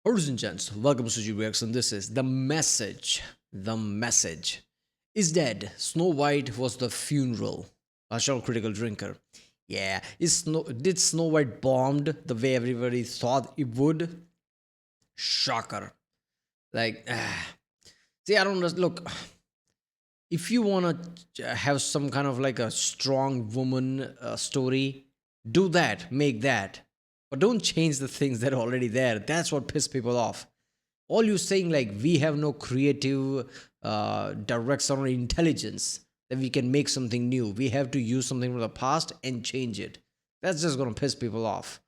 Ladies and gents, welcome to Suji Reaction. This is The Message. The Message is dead. Snow White was the funeral. A short critical drinker. Yeah, did Snow White bombed the way everybody thought it would? Shocker. Like, see, I don't know. Look, if you want to have some kind of like a strong woman story, do that, make that. But don't change the things that are already there. That's what pisses people off. All you saying like we have no creative direction or intelligence that we can make something new. We have to use something from the past and change it. That's just gonna piss people off.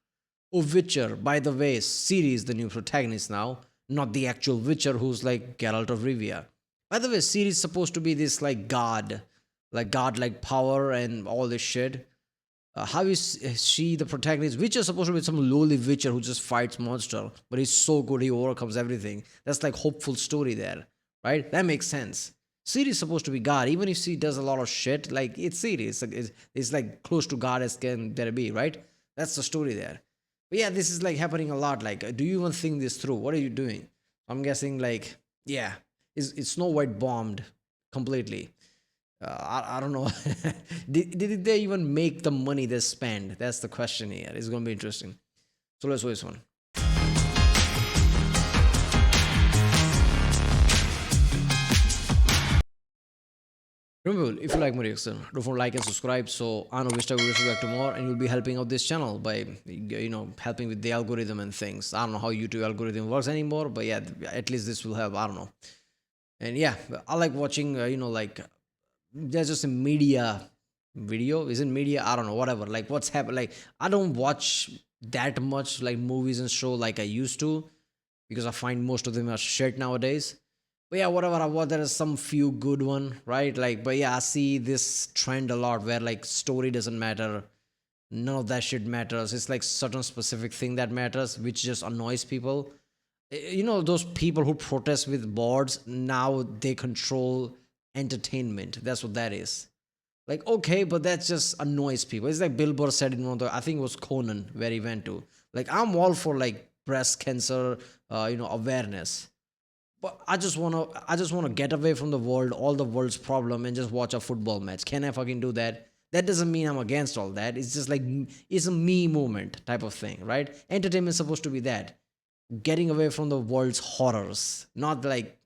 Oh, Witcher, by the way, Ciri is the new protagonist now, not the actual Witcher who's like Geralt of Rivia. By the way, Ciri is supposed to be this like god-like power and all this shit. How is she the protagonist? Witcher is supposed to be some lowly Witcher who just fights monster, but he's so good he overcomes everything. That's like hopeful story there, right? That makes sense. Ciri is supposed to be God, even if she does a lot of shit. Like it's Ciri, it's like close to God as can there be, right? That's the story there. But yeah, this is like happening a lot. Like, do you even think this through? What are you doing? I'm guessing like, yeah, it's Snow White bombed completely. I don't know. Did they even make the money they spend? That's the question here. It's gonna be interesting. So let's watch this one. Remember, if you like my reaction, don't forget to like and subscribe. So I know which type of videos to react to more, and you'll be helping out this channel by helping with the algorithm and things. I don't know how YouTube algorithm works anymore, but yeah, at least this will help. I don't know. And yeah, I like watching. Like there's just a media video isn't media, I don't know, whatever, like what's happened. Like I don't watch that much like movies and show like I used to, because I find most of them are shit nowadays. But yeah, whatever I watch, there is some few good one, right? Like, but yeah, I see this trend a lot where like story doesn't matter, none of that shit matters. It's like certain specific thing that matters, which just annoys people. Those people who protest with boards, now they control entertainment. That's what that is. Like, okay, but that just annoys people. It's like Bill Burr said in one of the, I think it was Conan, where he went to. Like, I'm all for like breast cancer, awareness. But I just wanna get away from the world, all the world's problem, and just watch a football match. Can I fucking do that? That doesn't mean I'm against all that. It's just like it's a me moment type of thing, right? Entertainment is supposed to be that, getting away from the world's horrors, not like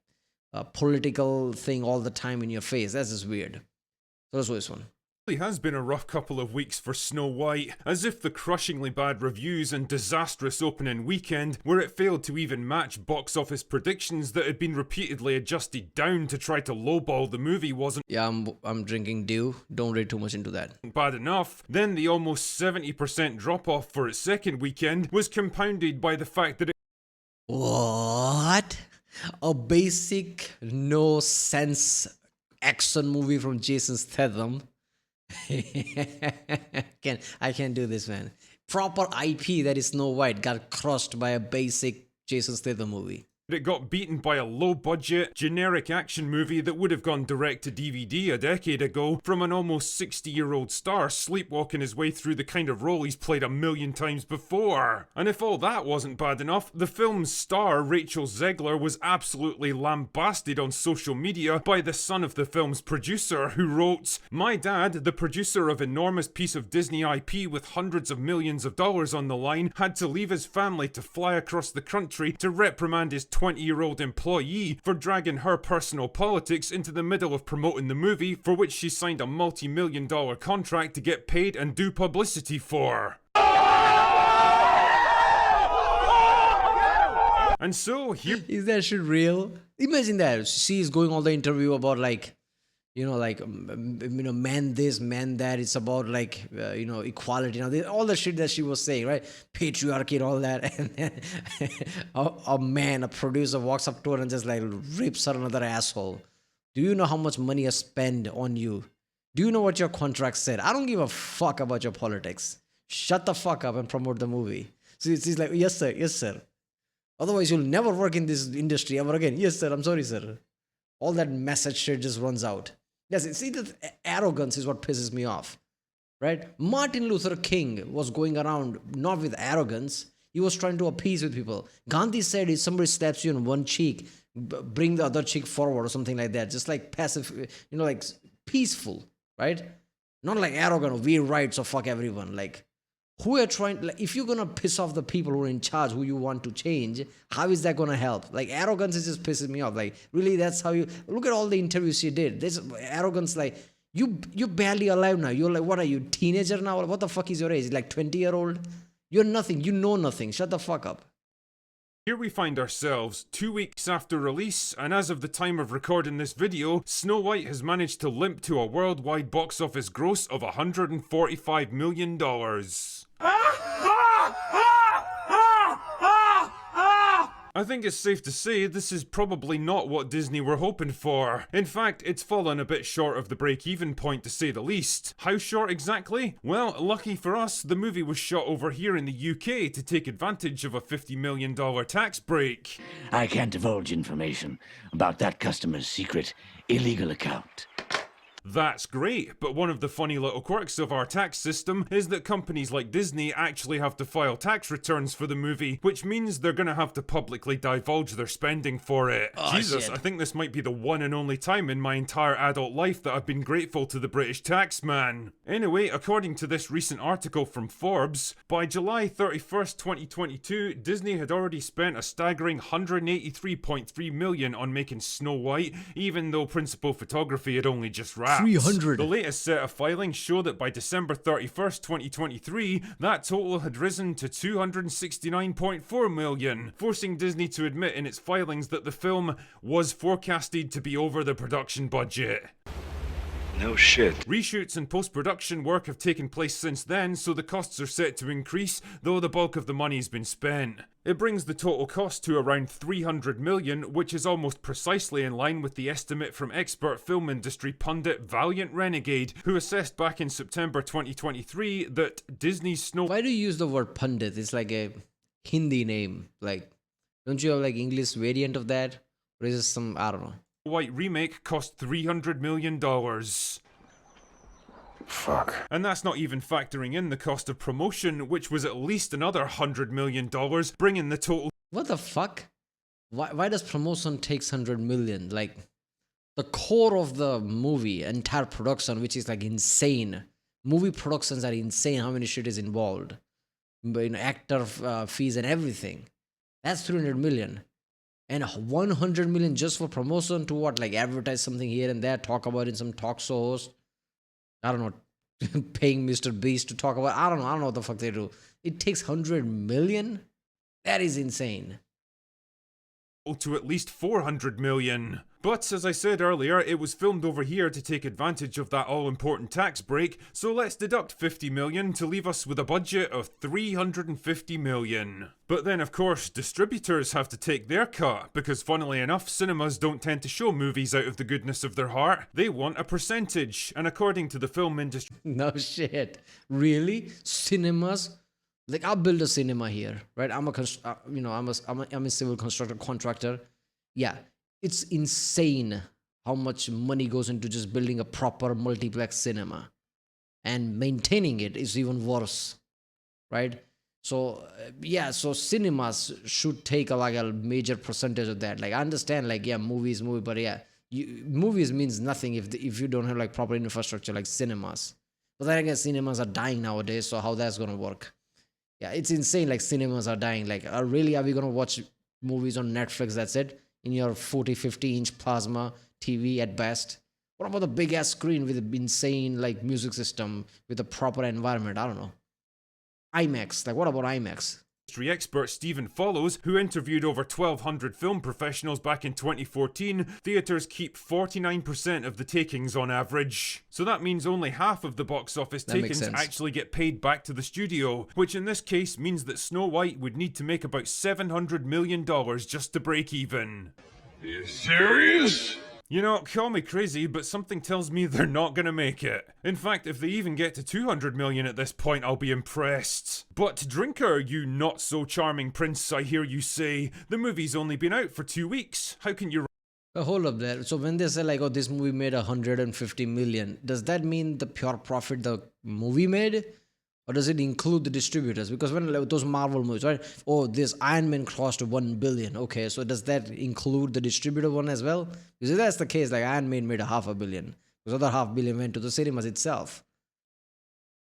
a political thing all the time in your face. That's just weird. So let's do this one. It has been a rough couple of weeks for Snow White, as if the crushingly bad reviews and disastrous opening weekend, where it failed to even match box office predictions that had been repeatedly adjusted down to try to lowball the movie, wasn't Yeah, I'm drinking dew. Don't read too much into that. bad enough. Then the almost 70% drop off for its second weekend was compounded by the fact that What? A basic no sense action movie from Jason Statham. I can't do this, man. Proper IP that is Snow White got crushed by a basic Jason Statham movie. it got beaten by a low-budget, generic action movie that would have gone direct to DVD a decade ago from an almost 60-year-old star sleepwalking his way through the kind of role he's played a million times before. And if all that wasn't bad enough, the film's star, Rachel Zegler, was absolutely lambasted on social media by the son of the film's producer, who wrote, "My dad, the producer of enormous piece of Disney IP with hundreds of millions of dollars on the line, had to leave his family to fly across the country to reprimand his 20-year-old employee for dragging her personal politics into the middle of promoting the movie, for which she signed a multi-million-dollar contract to get paid and do publicity for." And so here Is that shit real? Imagine that she's going all the interview about like, man this, man that. It's about like, equality. All the shit that she was saying, right? Patriarchy and all that. And then a producer walks up to her and just like rips her another asshole. Do you know how much money I spend on you? Do you know what your contract said? I don't give a fuck about your politics. Shut the fuck up and promote the movie. So she's like, yes sir, yes sir. Otherwise, you'll never work in this industry ever again. Yes, sir. I'm sorry, sir. All that message shit just runs out. Yes, see, the arrogance is what pisses me off, right? Martin Luther King was going around not with arrogance. He was trying to appease with people. Gandhi said if somebody slaps you on one cheek, bring the other cheek forward or something like that. Just like passive, like peaceful, right? Not like arrogant, we right, so fuck everyone. Like, who are trying, like, if you're gonna piss off the people who are in charge, who you want to change, how is that gonna help? Like, arrogance is just pissing me off. Like, really, that's how you look at all the interviews you did. This arrogance, like, you're barely alive now. You're like, what are you, teenager now? What the fuck is your age? Like 20-year-old? You're nothing. You know nothing. Shut the fuck up. Here we find ourselves 2 weeks after release, and as of the time of recording this video, Snow White has managed to limp to a worldwide box office gross of $145 million. I think it's safe to say this is probably not what Disney were hoping for. In fact, it's fallen a bit short of the break-even point to say the least. How short exactly? Well, lucky for us, the movie was shot over here in the UK to take advantage of a $50 million tax break. I can't divulge information about that customer's secret illegal account. That's great, but one of the funny little quirks of our tax system is that companies like Disney actually have to file tax returns for the movie, which means they're gonna have to publicly divulge their spending for it. Oh, Jesus, shit. I think this might be the one and only time in my entire adult life that I've been grateful to the British tax man. Anyway, according to this recent article from Forbes, by July 31st, 2022, Disney had already spent a staggering $183.3 million on making Snow White, even though principal photography had only just wrapped. 300. The latest set of filings show that by December 31st, 2023, that total had risen to $269.4 million, forcing Disney to admit in its filings that the film was forecasted to be over the production budget. No shit. Reshoots and post-production work have taken place since then, so the costs are set to increase, though the bulk of the money's been spent. It brings the total cost to around $300 million, which is almost precisely in line with the estimate from expert film industry pundit Valiant Renegade, who assessed back in September 2023 that Disney's Snow Why do you use the word pundit? It's like a Hindi name. Like, don't you have like English variant of that? Or is it some, I don't know. White remake cost $300 million. Fuck. And that's not even factoring in the cost of promotion, which was at least another $100 million, bringing the total What the fuck? Why does promotion take 100 million? Like, the core of the movie, entire production, which is like insane. Movie productions are insane. How many shit is involved? Actor fees and everything. That's 300 million. And 100 million just for promotion to what? Like advertise something here and there, talk about it in some talk show host. I don't know, paying Mr. Beast to talk about. I don't know what the fuck they do. It takes 100 million? That is insane. to at least 400 million. But as I said earlier, it was filmed over here to take advantage of that all-important tax break, so let's deduct 50 million to leave us with a budget of 350 million. But then of course, distributors have to take their cut, because funnily enough, cinemas don't tend to show movies out of the goodness of their heart. They want a percentage, and according to the film industry... No shit. Really? Cinemas? Like, I'll build a cinema here, right? I'm a civil constructor contractor. Yeah, it's insane how much money goes into just building a proper multiplex cinema, and maintaining it is even worse, right? So yeah, so cinemas should take like a major percentage of that. Like, I understand, like, yeah, movie, but yeah, movies means nothing if you don't have like proper infrastructure like cinemas. But then again, cinemas are dying nowadays, so how that's gonna work? Yeah, it's insane. Like, cinemas are dying. Like, really, are we gonna watch movies on Netflix? That's it, in your 40-50 inch plasma TV at best. What about the big ass screen with an insane like music system with a proper environment? I don't know. IMAX. Like, what about IMAX? Expert Stephen Follows, who interviewed over 1,200 film professionals back in 2014, theatres keep 49% of the takings on average. So that means only half of the box office That makes takings sense. actually get paid back to the studio, which in this case means that Snow White would need to make about $700 million just to break even. Are you serious? You know, call me crazy, but something tells me they're not gonna make it. In fact, if they even get to 200 million at this point, I'll be impressed. But Drinker, you not so charming prince, I hear you say, the movie's only been out for 2 weeks. How can you Hold up there. So when they say like, oh, this movie made 150 million, does that mean the pure profit the movie made, Or does it include the distributors? Because when like, those Marvel movies, right? Oh, this Iron Man crossed 1 billion. Okay, so does that include the distributor one as well? Because if that's the case, like Iron Man made a half a billion. Because other half billion went to the cinemas itself.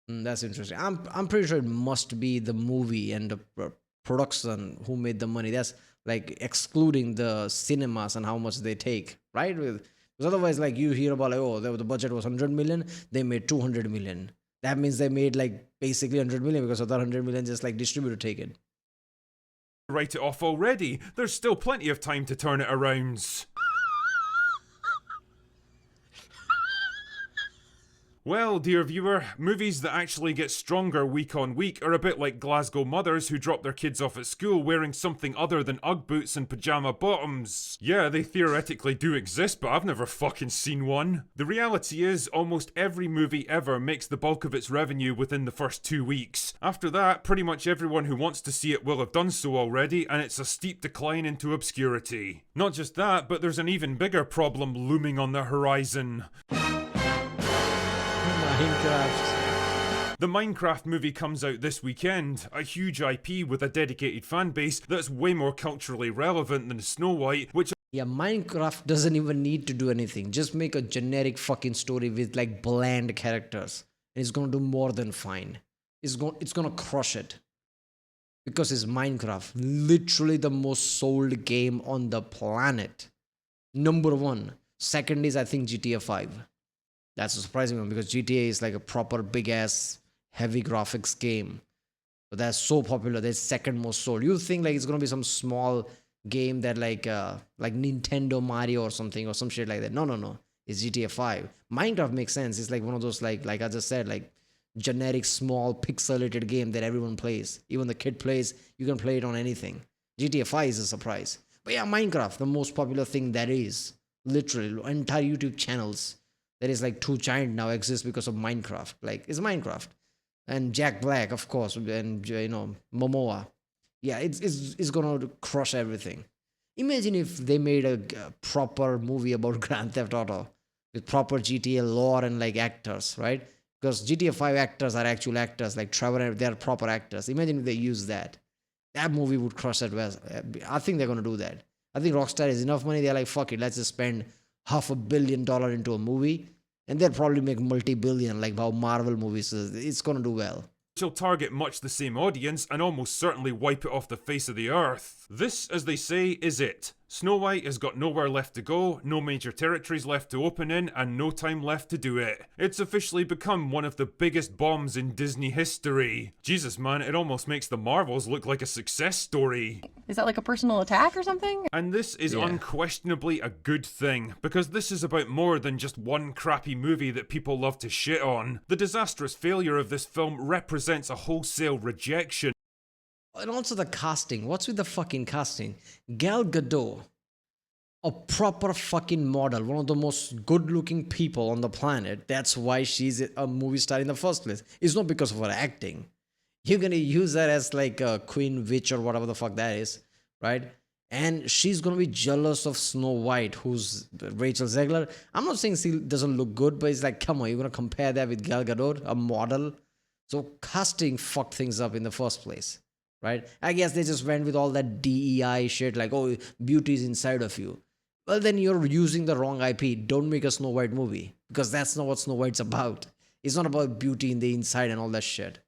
That's interesting. I'm pretty sure it must be the movie and the production who made the money. That's like excluding the cinemas and how much they take, right? Because otherwise, like you hear about like, oh, the budget was 100 million, they made 200 million. That means they made like basically 100 million because of that 100 million just like distributor take it. Write it off already. There's still plenty of time to turn it around. Well, dear viewer, movies that actually get stronger week on week are a bit like Glasgow mothers who drop their kids off at school wearing something other than Ugg boots and pyjama bottoms. Yeah, they theoretically do exist, but I've never fucking seen one. The reality is, almost every movie ever makes the bulk of its revenue within the first 2 weeks. After that, pretty much everyone who wants to see it will have done so already, and it's a steep decline into obscurity. Not just that, but there's an even bigger problem looming on the horizon. Minecraft. The Minecraft movie comes out this weekend, a huge IP with a dedicated fan base that's way more culturally relevant than Snow White, which Yeah, Minecraft doesn't even need to do anything. Just make a generic fucking story with like bland characters. And it's gonna do more than fine. It's gonna crush it. Because it's Minecraft. Literally the most sold game on the planet. Number one. Second is I think GTA 5. That's a surprising one because GTA is like a proper big ass heavy graphics game. But that's so popular. That's second most sold. You think like it's gonna be some small game that like Nintendo Mario or something or some shit like that. No. It's GTA 5. Minecraft makes sense. It's like one of those like I just said, like generic small pixelated game that everyone plays. Even the kid plays, you can play it on anything. GTA 5 is a surprise. But yeah, Minecraft, the most popular thing that is. Literally, entire YouTube channels. That is like 2 Giant now exist because of Minecraft. Like, it's Minecraft. And Jack Black, of course, and, you know, Momoa. Yeah, it's gonna crush everything. Imagine if they made a proper movie about Grand Theft Auto with proper GTA lore and like actors, right? Because GTA 5 actors are actual actors, like Trevor, they're proper actors. Imagine if they use that. That movie would crush it. I think they're gonna do that. I think Rockstar has enough money. They're like, fuck it, let's just spend $500 million into a movie. And they'll probably make multi-billion like how Marvel movies is. It's gonna do well. will target much the same audience and almost certainly wipe it off the face of the earth. This, as they say, is it. Snow White has got nowhere left to go, no major territories left to open in, and no time left to do it. It's officially become one of the biggest bombs in Disney history. Jesus man, it almost makes the Marvels look like a success story. Is that like a personal attack or something? And this is unquestionably a good thing, because this is about more than just one crappy movie that people love to shit on. The disastrous failure of this film represents a wholesale rejection. And also the casting. What's with the fucking casting? Gal Gadot, a proper fucking model, one of the most good-looking people on the planet. That's why she's a movie star in the first place. It's not because of her acting. You're gonna use her as like a queen witch or whatever the fuck that is, right? And she's gonna be jealous of Snow White, who's Rachel Zegler. I'm not saying she doesn't look good, but it's like, come on, you're gonna compare that with Gal Gadot, a model? So casting fucked things up in the first place. Right? I guess they just went with all that DEI shit, like, oh, beauty is inside of you. Well, then you're using the wrong IP. Don't make a Snow White movie, because that's not what Snow White's about. It's not about beauty in the inside and all that shit.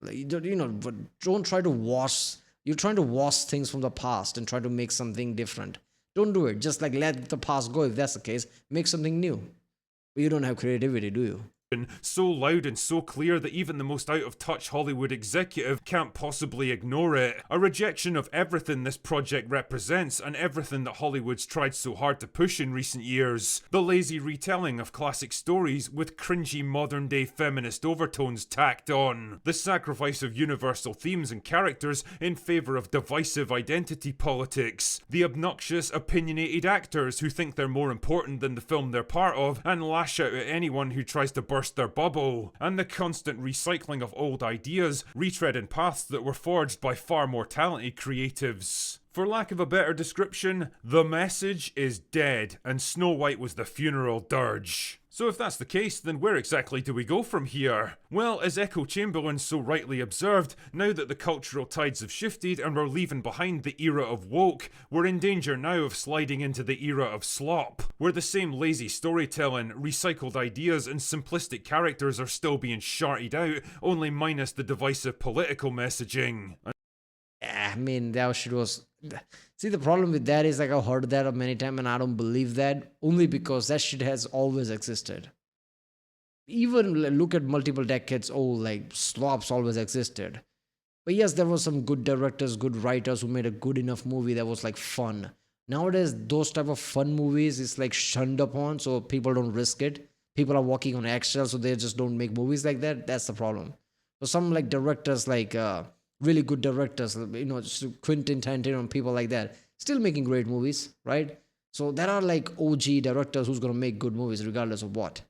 Like, but don't try to wash. You're trying to wash things from the past and try to make something different. Don't do it. Just like let the past go. If that's the case, make something new. But you don't have creativity, do you? So loud and so clear that even the most out-of-touch Hollywood executive can't possibly ignore it. A rejection of everything this project represents and everything that Hollywood's tried so hard to push in recent years. The lazy retelling of classic stories with cringy modern-day feminist overtones tacked on. The sacrifice of universal themes and characters in favour of divisive identity politics. The obnoxious, opinionated actors who think they're more important than the film they're part of and lash out at anyone who tries to burst their bubble, and the constant recycling of old ideas, retreading paths that were forged by far more talented creatives. For lack of a better description, the message is dead, and Snow White was the funeral dirge. So if that's the case, then where exactly do we go from here? Well, as Echo Chamberlain so rightly observed, now that the cultural tides have shifted and we're leaving behind the era of woke, we're in danger now of sliding into the era of slop, where the same lazy storytelling, recycled ideas and simplistic characters are still being sharted out, only minus the divisive political messaging. I mean, that shit was. See, the problem with that is like I've heard that many times and I don't believe that only because that shit has always existed. Even look at multiple decades old, like slops always existed. But yes, there were some good directors, good writers who made a good enough movie that was like fun. Nowadays, those type of fun movies is like shunned upon, so people don't risk it. People are walking on eggshells, so they just don't make movies like that. That's the problem. So some like directors like. Really good directors, just Quentin Tarantino and people like that, still making great movies, right? So there are like OG directors who's gonna make good movies regardless of what.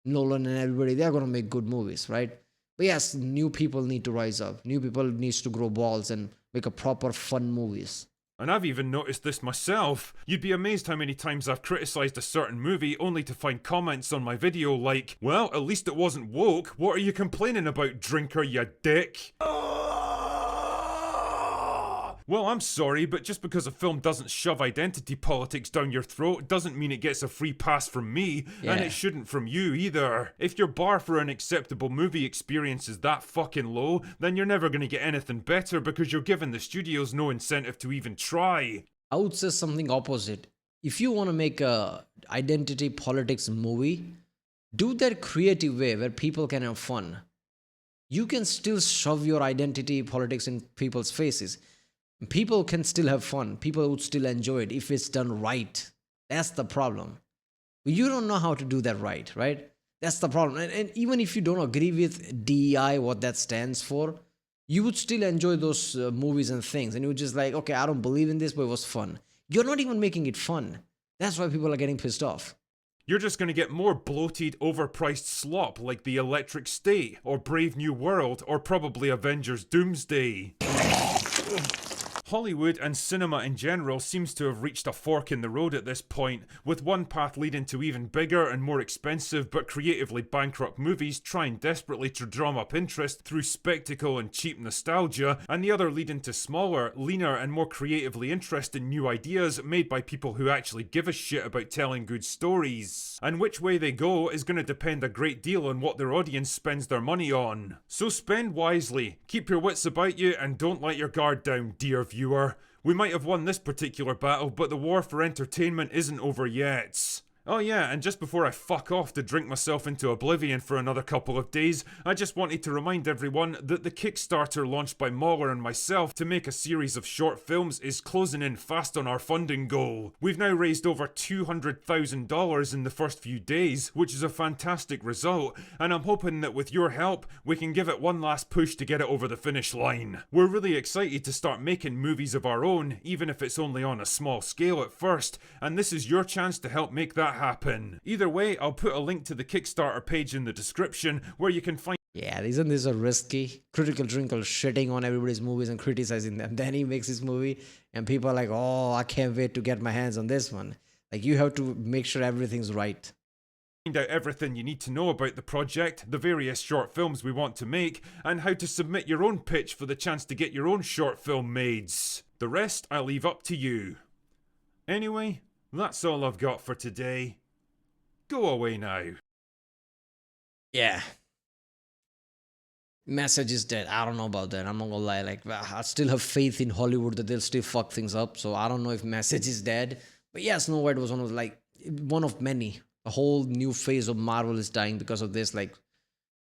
Nolan and everybody, they're gonna make good movies, right? But yes, new people need to rise up. New people needs to grow balls and make a proper fun movies. And I've even noticed this myself. You'd be amazed how many times I've criticised a certain movie only to find comments on my video like, well, at least it wasn't woke. What are you complaining about, drinker, you dick? Well, I'm sorry, but just because a film doesn't shove identity politics down your throat doesn't mean it gets a free pass from me, and it shouldn't from you either. If your bar for an acceptable movie experience is that fucking low, then you're never gonna get anything better because you're giving the studios no incentive to even try. I would say something opposite. If you want to make a identity politics movie, do that creative way where people can have fun. You can still shove your identity politics in people's faces. People can still have fun. People would still enjoy it if it's done right. That's the problem. But you don't know how to do that right? That's the problem. And even if you don't agree with DEI, what that stands for, you would still enjoy those movies and things. And you would just like, okay, I don't believe in this, but it was fun. You're not even making it fun. That's why people are getting pissed off. You're just gonna get more bloated, overpriced slop like The Electric State, or Brave New World, or probably Avengers Doomsday. Hollywood and cinema in general seems to have reached a fork in the road at this point, with one path leading to even bigger and more expensive but creatively bankrupt movies trying desperately to drum up interest through spectacle and cheap nostalgia, and the other leading to smaller, leaner and more creatively interesting new ideas made by people who actually give a shit about telling good stories. And which way they go is going to depend a great deal on what their audience spends their money on. So spend wisely, keep your wits about you and don't let your guard down, dear viewer. We might have won this particular battle, but the war for entertainment isn't over yet. Oh yeah, and just before I fuck off to drink myself into oblivion for another couple of days, I just wanted to remind everyone that the Kickstarter launched by Mauler and myself to make a series of short films is closing in fast on our funding goal. We've now raised over $200,000 in the first few days, which is a fantastic result, and I'm hoping that with your help, we can give it one last push to get it over the finish line. We're really excited to start making movies of our own, even if it's only on a small scale at first, and this is your chance to help make that happen. Either way, I'll put a link to the Kickstarter page in the description where you can find. Yeah, isn't this a risky? Critical Drinker shitting on everybody's movies and criticizing them. Then he makes his movie and people are like, oh, I can't wait to get my hands on this one. Like, you have to make sure everything's right. Find out everything you need to know about the project, the various short films we want to make, and how to submit your own pitch for the chance to get your own short film made. The rest I leave up to you. Anyway, that's all I've got for today. Go away now. Yeah. Message is dead. I don't know about that. I'm not gonna lie. Like, I still have faith in Hollywood that they'll still fuck things up. So I don't know if Message is dead. But yeah, Snow White was one of many. A whole new phase of Marvel is dying because of this like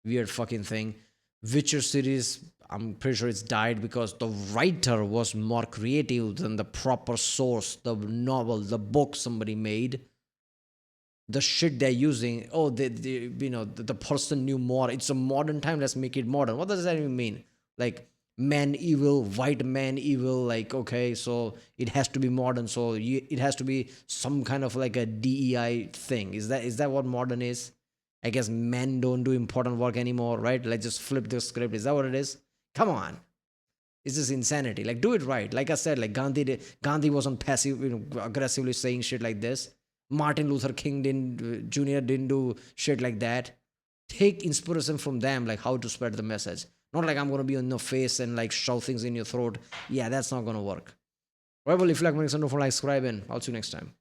weird fucking thing. Witcher series, I'm pretty sure it's died because the writer was more creative than the proper source, the novel, the book somebody made. The shit they're using, the person knew more. It's a modern time, let's make it modern. What does that even mean? Like, man evil, white man evil, like, okay, so it has to be modern, so it has to be some kind of like a DEI thing. Is that what modern is? I guess men don't do important work anymore, right? Let's just flip the script. Is that what it is? Come on. It's just insanity. Like, do it right. Like I said, like Gandhi wasn't passive, aggressively saying shit like this. Martin Luther King Jr. didn't do shit like that. Take inspiration from them, like how to spread the message. Not like I'm gonna be on your face and like shove things in your throat. Yeah, that's not gonna work. Right, well, if you like, make sure to like, subscribe, and I'll see you next time.